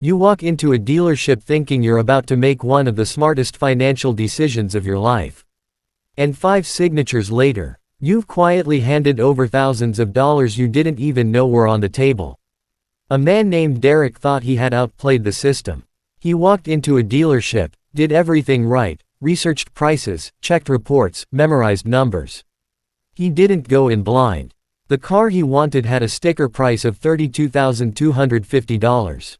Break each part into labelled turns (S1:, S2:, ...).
S1: You walk into a dealership thinking you're about to make one of the smartest financial decisions of your life. And 5 signatures later, you've quietly handed over thousands of dollars you didn't even know were on the table. A man named Derek thought he had outplayed the system. He walked into a dealership, did everything right, researched prices, checked reports, memorized numbers. He didn't go in blind. The car he wanted had a sticker price of $32,250.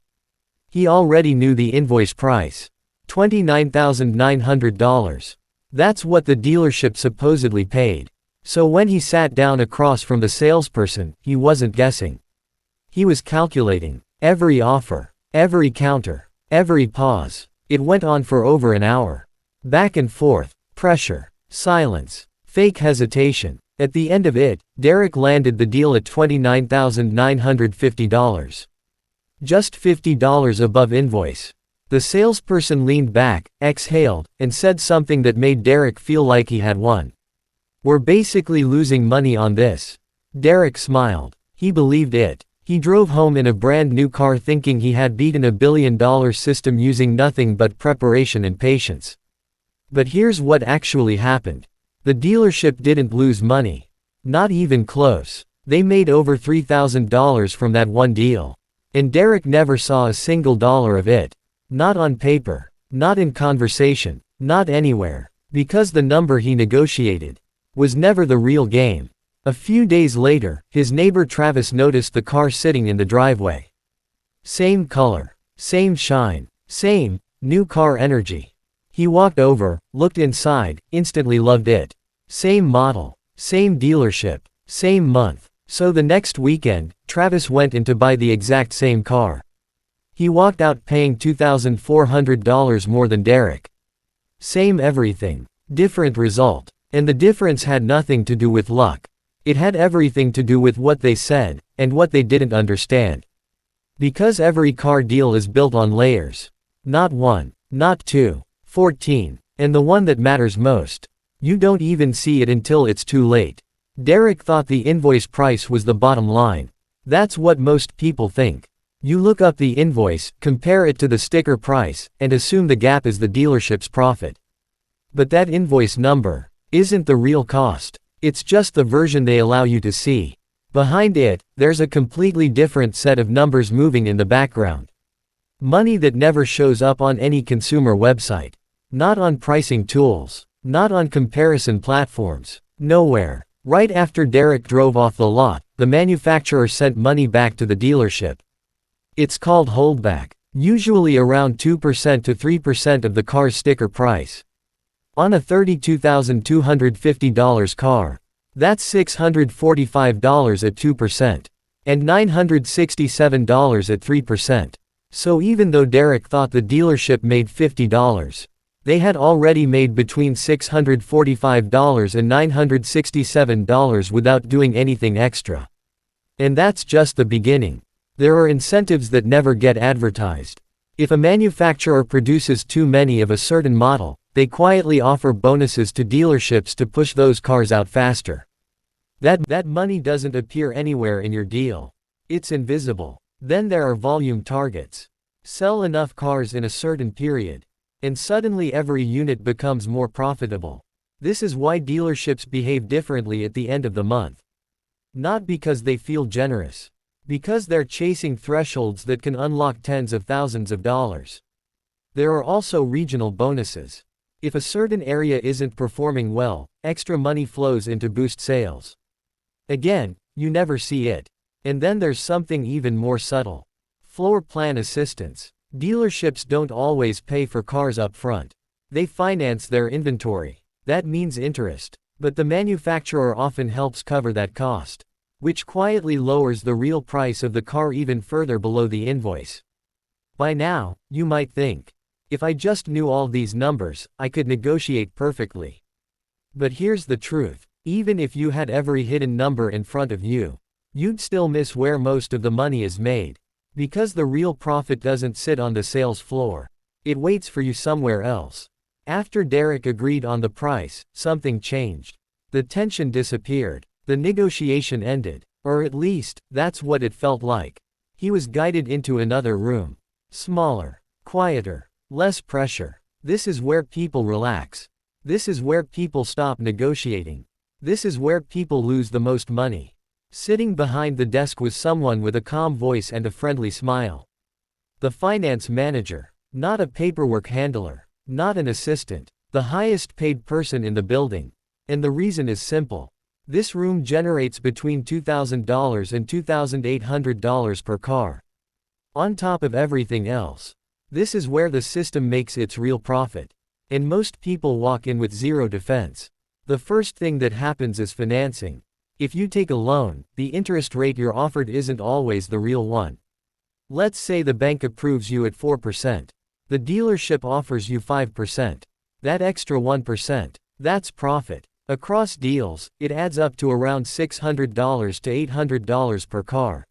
S1: He already knew the invoice price. $29,900. That's what the dealership supposedly paid. So when he sat down across from the salesperson, he wasn't guessing. He was calculating. Every offer, every counter, every pause. It went on for over an hour. Back and forth, pressure, silence, fake hesitation. At the end of it, Derek landed the deal at $29,950. Just $50 above invoice. The salesperson leaned back, exhaled, and said something that made Derek feel like he had won. "We're basically losing money on this." Derek smiled. He believed it. He drove home in a brand new car thinking he had beaten a billion-dollar system using nothing but preparation and patience. But here's what actually happened. The dealership didn't lose money. Not even close. They made over $3,000 from that one deal. And Derek never saw a single dollar of it. Not on paper. Not in conversation. Not anywhere. Because the number he negotiated was never the real game. A few days later, his neighbor Travis noticed the car sitting in the driveway. Same color. Same shine. Same new car energy. He walked over, looked inside, instantly loved it. Same model. Same dealership. Same month. So the next weekend, Travis went in to buy the exact same car. He walked out paying $2,400 more than Derek. Same everything. Different result. And the difference had nothing to do with luck. It had everything to do with what they said, and what they didn't understand. Because every car deal is built on layers. Not 1, not 2, 14, and the one that matters most. You don't even see it until it's too late. Derek thought the invoice price was the bottom line. That's what most people think. You look up the invoice, compare it to the sticker price, and assume the gap is the dealership's profit. But that invoice number isn't the real cost. It's just the version they allow you to see. Behind it, there's a completely different set of numbers moving in the background. Money that never shows up on any consumer website. Not on pricing tools. Not on comparison platforms. Nowhere. Right after Derek drove off the lot, the manufacturer sent money back to the dealership. It's called holdback. Usually around 2% to 3% of the car's sticker price. On a $32,250 car. That's $645 at 2%. And $967 at 3%. So even though Derek thought the dealership made $50, they had already made between $645 and $967 without doing anything extra. And that's just the beginning. There are incentives that never get advertised. If a manufacturer produces too many of a certain model, they quietly offer bonuses to dealerships to push those cars out faster. That money doesn't appear anywhere in your deal. It's invisible. Then there are volume targets. Sell enough cars in a certain period, and suddenly every unit becomes more profitable. This is why dealerships behave differently at the end of the month. Not because they feel generous. Because they're chasing thresholds that can unlock tens of thousands of dollars. There are also regional bonuses. If a certain area isn't performing well, extra money flows in to boost sales. Again, you never see it. And then there's something even more subtle. Floor plan assistance. Dealerships don't always pay for cars up front. They finance their inventory. That means interest. But the manufacturer often helps cover that cost, which quietly lowers the real price of the car even further below the invoice. By now, you might think, if I just knew all these numbers, I could negotiate perfectly. But here's the truth. Even if you had every hidden number in front of you, you'd still miss where most of the money is made. Because the real profit doesn't sit on the sales floor. It waits for you somewhere else. After Derek agreed on the price, something changed. The tension disappeared. The negotiation ended. Or at least, that's what it felt like. He was guided into another room. Smaller. Quieter. Less pressure. This is where people relax. This is where people stop negotiating. This is where people lose the most money. Sitting behind the desk was someone with a calm voice and a friendly smile. The finance manager. Not a paperwork handler. Not an assistant. The highest paid person in the building. And the reason is simple. This room generates between $2,000 and $2,800 per car. On top of everything else. This is where the system makes its real profit. And most people walk in with zero defense. The first thing that happens is financing. If you take a loan, the interest rate you're offered isn't always the real one. Let's say the bank approves you at 4%. The dealership offers you 5%. That extra 1%, that's profit. Across deals, it adds up to around $600 to $800 per car.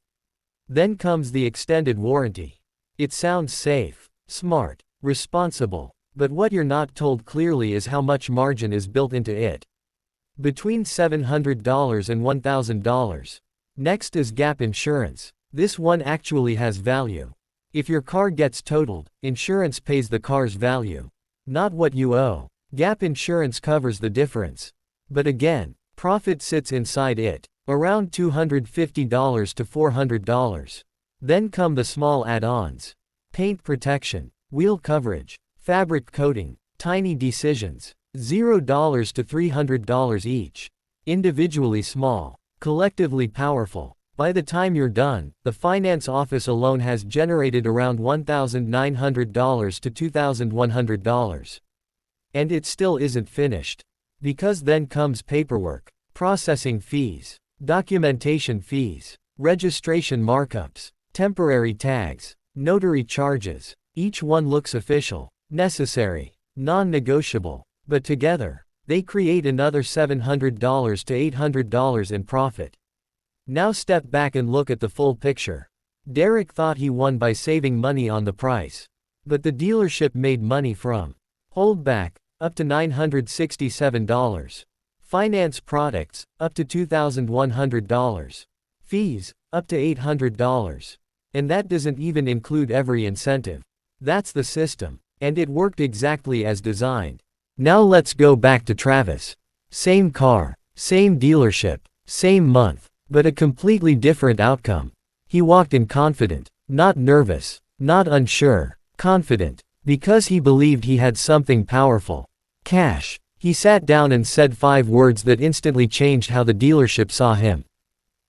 S1: Then comes the extended warranty. It sounds safe, smart, responsible, but what you're not told clearly is how much margin is built into it. Between $700 and $1,000. Next is gap insurance. This one actually has value. If your car gets totaled, insurance pays the car's value. Not what you owe. Gap insurance covers the difference. But again, profit sits inside it, around $250 to $400. Then come the small add-ons. Paint protection, wheel coverage, fabric coating, tiny decisions, $0 to $300 each. Individually small, collectively powerful. By the time you're done, the finance office alone has generated around $1,900 to $2,100. And it still isn't finished. Because then comes paperwork, processing fees, documentation fees, registration markups, temporary tags, notary charges. Each one looks official, necessary, non-negotiable, but together, they create another $700 to $800 in profit. Now step back and look at the full picture. Derek thought he won by saving money on the price. But the dealership made money from holdback, up to $967. Finance products, up to $2,100. Fees, up to $800. And that doesn't even include every incentive. That's the system. And it worked exactly as designed. Now let's go back to Travis. Same car, same dealership, same month. But a completely different outcome. He walked in confident, not nervous, not unsure, confident, because he believed he had something powerful. Cash. He sat down and said 5 words that instantly changed how the dealership saw him.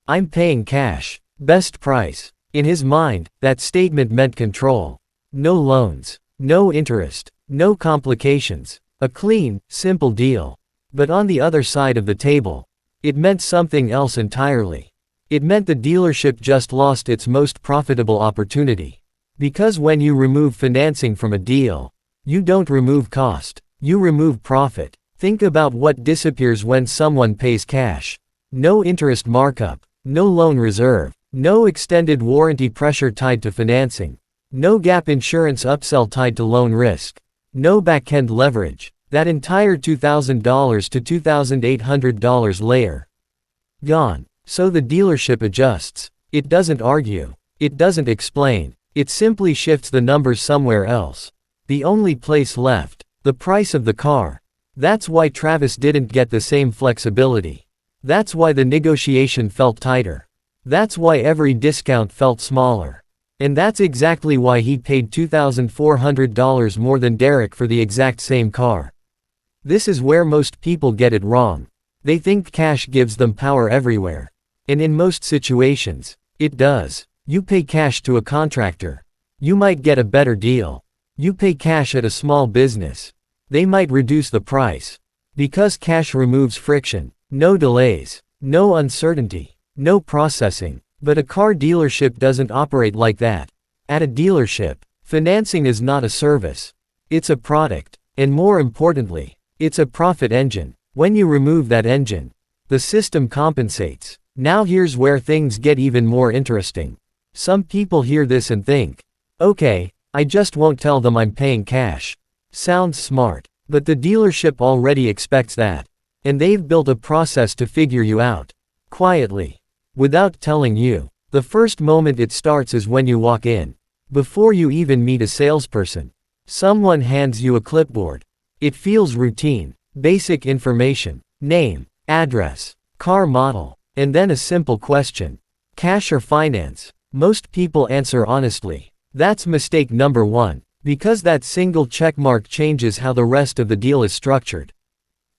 S1: I'm paying cash. Best price. In his mind, that statement meant control. No loans. No interest. No complications. A clean, simple deal. But on the other side of the table, it meant something else entirely. It meant the dealership just lost its most profitable opportunity. Because when you remove financing from a deal, you don't remove cost, you remove profit. Think about what disappears when someone pays cash. No interest markup, no loan reserve, no extended warranty pressure tied to financing, no gap insurance upsell tied to loan risk, no back-end leverage. That entire $2,000 to $2,800 layer. Gone. So the dealership adjusts. It doesn't argue. It doesn't explain. It simply shifts the numbers somewhere else. The only place left. The price of the car. That's why Travis didn't get the same flexibility. That's why the negotiation felt tighter. That's why every discount felt smaller. And that's exactly why he paid $2,400 more than Derek for the exact same car. This is where most people get it wrong. They think cash gives them power everywhere. And in most situations, it does. You pay cash to a contractor. You might get a better deal. You pay cash at a small business. They might reduce the price. Because cash removes friction. No delays. No uncertainty. No processing. But a car dealership doesn't operate like that. At a dealership, financing is not a service. It's a product. And more importantly, it's a profit engine. When you remove that engine, the system compensates. Now here's where things get even more interesting. Some people hear this and think, okay, I just won't tell them I'm paying cash. Sounds smart. But the dealership already expects that. And they've built a process to figure you out. Quietly. Without telling you. The first moment it starts is when you walk in. Before you even meet a salesperson, someone hands you a clipboard. It feels routine, basic information, name, address, car model, and then a simple question. Cash or finance? Most people answer honestly. That's mistake number one, because that single checkmark changes how the rest of the deal is structured.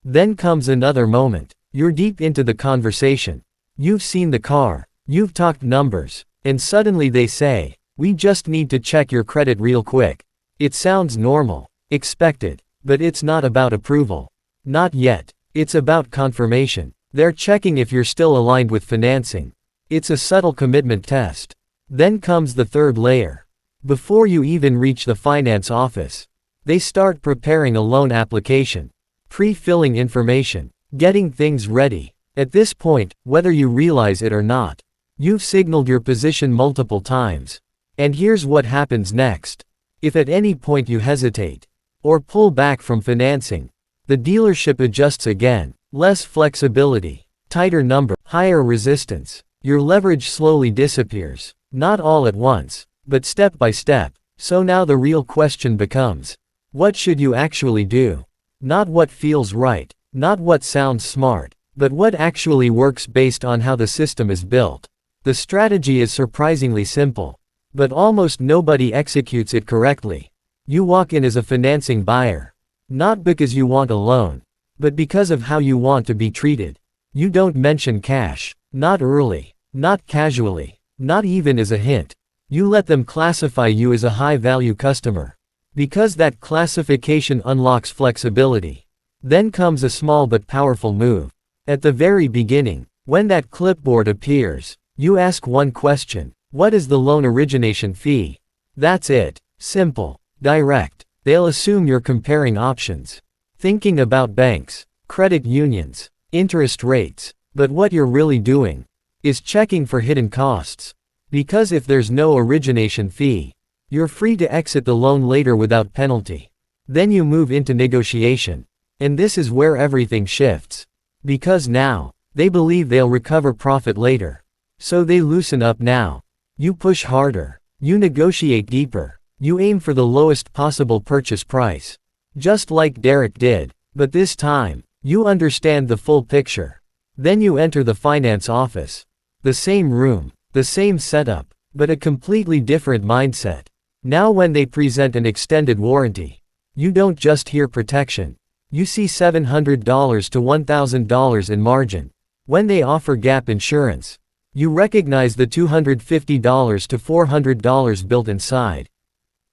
S1: Then comes another moment. You're deep into the conversation. You've seen the car, you've talked numbers, and suddenly they say, "We just need to check your credit real quick." It sounds normal, expected, but it's not about approval. Not yet. It's about confirmation. They're checking if you're still aligned with financing. It's a subtle commitment test. Then comes the third layer. Before you even reach the finance office, they start preparing a loan application, pre-filling information, getting things ready. At this point, whether you realize it or not, you've signaled your position multiple times. And here's what happens next. If at any point you hesitate or pull back from financing, the dealership adjusts again. Less flexibility, tighter number, higher resistance. Your leverage slowly disappears. Not all at once, but step by step. So now the real question becomes, what should you actually do? Not what feels right, not what sounds smart, but what actually works based on how the system is built. The strategy is surprisingly simple, but almost nobody executes it correctly. You walk in as a financing buyer, not because you want a loan, but because of how you want to be treated. You don't mention cash, not early, not casually, not even as a hint. You let them classify you as a high-value customer, because that classification unlocks flexibility. Then comes a small but powerful move. At the very beginning, when that clipboard appears, you ask one question: what is the loan origination fee? That's it. Simple, direct. They'll assume you're comparing options, thinking about banks, credit unions, interest rates. But what you're really doing is checking for hidden costs. Because if there's no origination fee, you're free to exit the loan later without penalty. Then you move into negotiation. And this is where everything shifts. Because now, they believe they'll recover profit later. So they loosen up now. You push harder. You negotiate deeper. You aim for the lowest possible purchase price. Just like Derek did. But this time, you understand the full picture. Then you enter the finance office. The same room, the same setup, but a completely different mindset. Now when they present an extended warranty, you don't just hear protection. You see $700 to $1,000 in margin. When they offer gap insurance, you recognize the $250 to $400 built inside.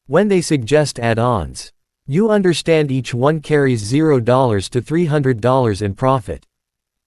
S1: When they suggest add-ons, you understand each one carries $0 to $300 in profit.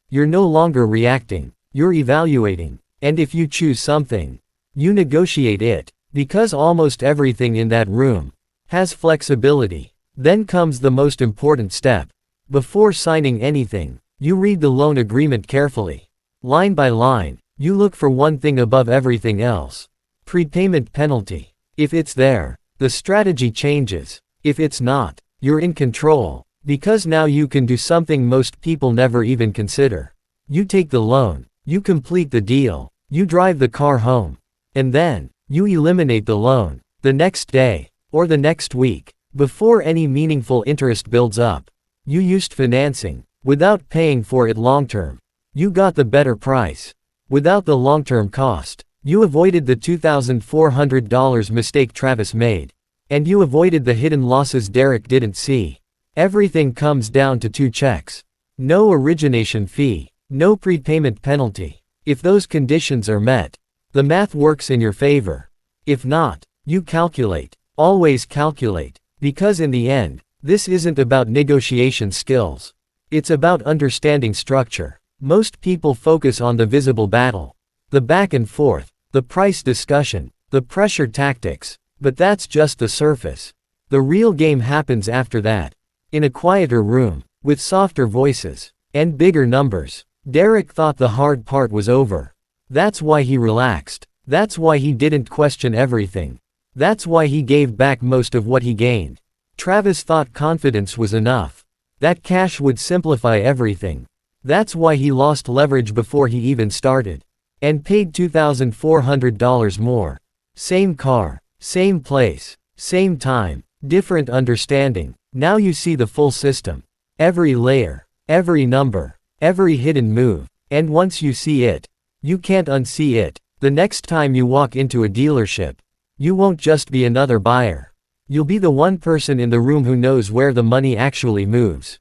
S1: You're no longer reacting, you're evaluating. And if you choose something, you negotiate it, because almost everything in that room has flexibility. Then comes the most important step. Before signing anything, you read the loan agreement carefully. Line by line, you look for one thing above everything else: prepayment penalty. If it's there, the strategy changes. If it's not, you're in control, because now you can do something most people never even consider. You take the loan, you complete the deal, you drive the car home, and then, you eliminate the loan, the next day, or the next week, before any meaningful interest builds up. You used financing, without paying for it long-term. You got the better price, without the long-term cost. You avoided the $2,400 mistake Travis made. And you avoided the hidden losses Derek didn't see. Everything comes down to two checks. No origination fee, no prepayment penalty. If those conditions are met, the math works in your favor. If not, you calculate. Always calculate. Because in the end, this isn't about negotiation skills. It's about understanding structure. Most people focus on the visible battle, the back and forth, the price discussion, the pressure tactics. But that's just the surface. The real game happens after that. In a quieter room, with softer voices, and bigger numbers. Derek thought the hard part was over. That's why he relaxed. That's why he didn't question everything. That's why he gave back most of what he gained. Travis thought confidence was enough. That cash would simplify everything. That's why he lost leverage before he even started. And paid $2,400 more. Same car, Same place, same time, different understanding. Now you see the full system. Every layer, every number, every hidden move. And once you see it, you can't unsee it. The next time you walk into a dealership, you won't just be another buyer. You'll be the one person in the room who knows where the money actually moves.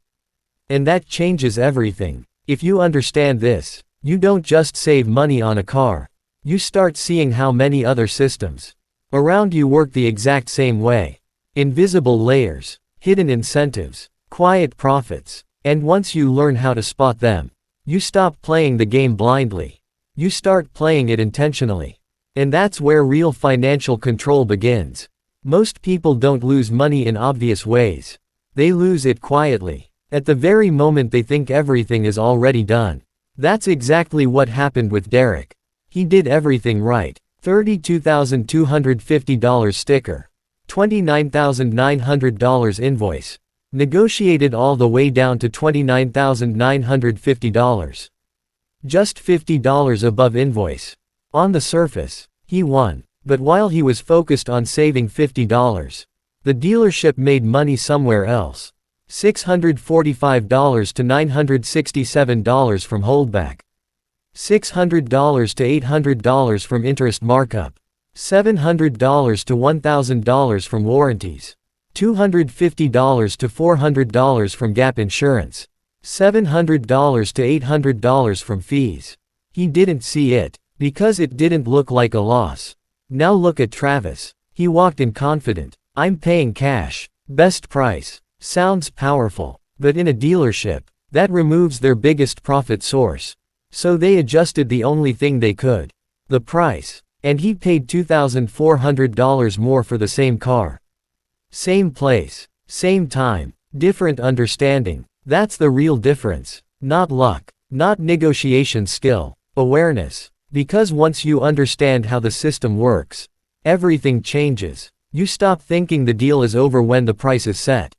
S1: And that changes everything. If you understand this, you don't just save money on a car. You start seeing how many other systems around you work the exact same way. Invisible layers, hidden incentives, quiet profits. And once you learn how to spot them, you stop playing the game blindly. You start playing it intentionally. And that's where real financial control begins. Most people don't lose money in obvious ways. They lose it quietly, at the very moment they think everything is already done. That's exactly what happened with Derek. He did everything right. $32,250 sticker. $29,900 invoice. Negotiated all the way down to $29,950. Just $50 above invoice. On the surface, he won. But while he was focused on saving $50, the dealership made money somewhere else. $645 to $967 from holdback. $600 to $800 from interest markup. $700 to $1,000 from warranties. $250 to $400 from gap insurance. $700 to $800 from fees. He didn't see it, because it didn't look like a loss. Now look at Travis. He walked in confident. I'm paying cash. Best price. Sounds powerful. But in a dealership, that removes their biggest profit source. So they adjusted the only thing they could. The price. And he paid $2,400 more for the same car. Same place. Same time. Different understanding. That's the real difference. Not luck. Not negotiation skill. Awareness. Because once you understand how the system works, everything changes. You stop thinking the deal is over when the price is set.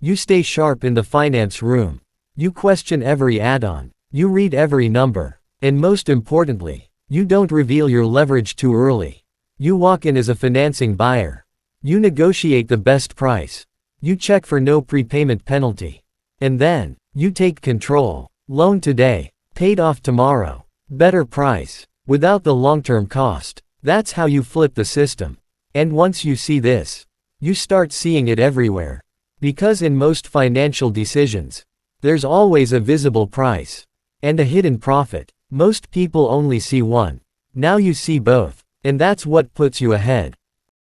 S1: You stay sharp in the finance room. You question every add-on. You read every number. And most importantly, you don't reveal your leverage too early. You walk in as a financing buyer. You negotiate the best price. You check for no prepayment penalty. And then, you take control. Loan today, paid off tomorrow. Better price, without the long-term cost. That's how you flip the system. And once you see this, you start seeing it everywhere. Because in most financial decisions, there's always a visible price and a hidden profit. Most people only see one. Now you see both. And that's what puts you ahead.